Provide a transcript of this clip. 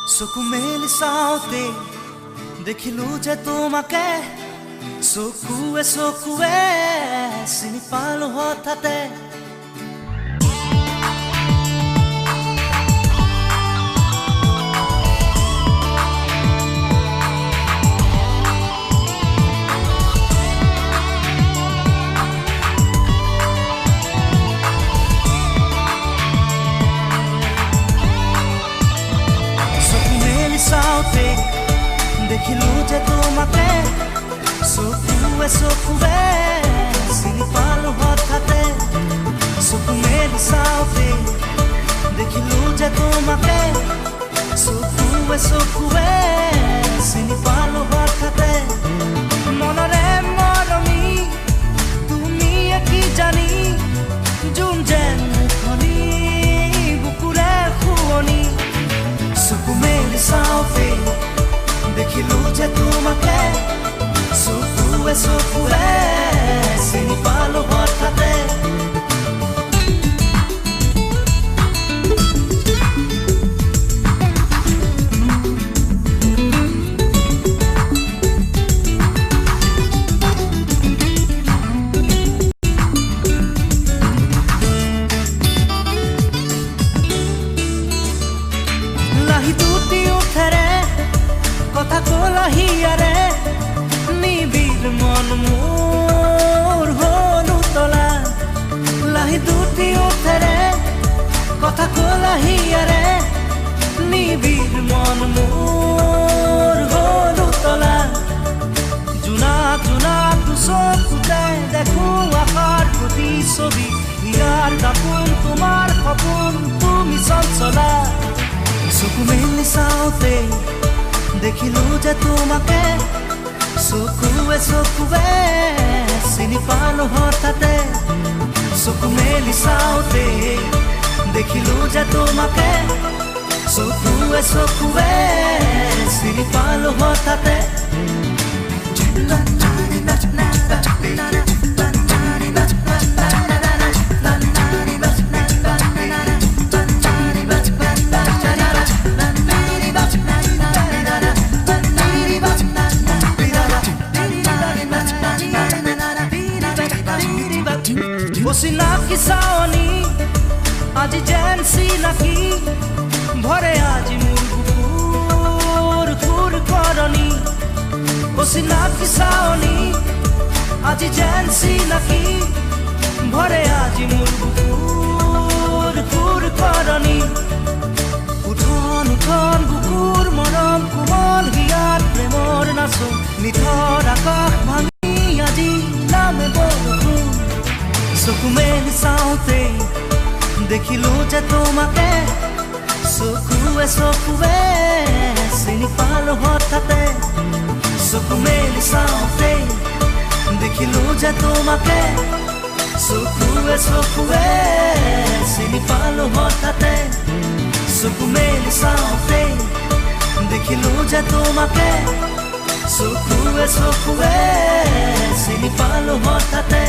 চকু মেলি চাওঁতে দেখিলো যে তোমাকে চকুৱে চকুৱে চিনি পালো হঠাতে চাওঁতে দেখিলো যে তোমাকে চকুৱে চকুৱে চিনি পালো হঠাতে চকু মেলি চাওঁতে দেখিলো যে তোমাকে চকুৱে চকুৱে চিনি পালো হঠাতে মনৰে মৰমি তুমি কি জানি যোন যেন মুখনি বুকুৰে শুৱনি চকু মেলি চাওঁতে দেখিলো যে তোমাকে চকুৱে চকুৱে চিনি পালো হঠাতে কথা কলাহিয়াৰে নিবিড় মন মোৰ হ'ল উতলা লাহি দুটি উঠেৰে কথা কলাহিয়াৰে নিবিড় মন মোৰ হ'ল উতলা জোনাক জোনাক চকুতে দেখো আকাৰ প্ৰতি ছবি ইয়াৰ দাপোন তোমাৰ সপোন তুমি চঞ্চলা চকু মেলি চাওঁতে দেখিলো যে তোমাকে চকুৱে চকুৱে চিনি পালো হঠাতে চকু মেলি চাওঁতে দেখিলো যে তোমাকে চকুৱে চকুৱে চিনি পালো হঠাতে চিনাকি চাৱনি আজি যেন চিনাকি ভৰে আজি মোৰ বুকুৰ খুৰ কৰনি চিনাকি চাৱনি আজি যেন চিনাকি ভৰে আজি মোৰ বুকুৰ খুৰ কৰনি উঠন উঠন বুকুৰ মৰম কোমল হিয়াত প্ৰেমৰ নাচো নিথৰ আকাশ ভাঙি আজি নামে বৰষুণ চকু মেলি চাওঁতে দেখিলো যে তোমাকে চকুৱে চকুৱে চিনি পালো হঠাতে চকু মেলি চাওঁতে দেখিলো যে তোমাকে চকুৱে চকুৱে চিনি পালো হঠাতে চকু মেলি চাওঁতে দেখিলো যে তোমাকে চকুৱে চকুৱে চিনি পালো হঠাতে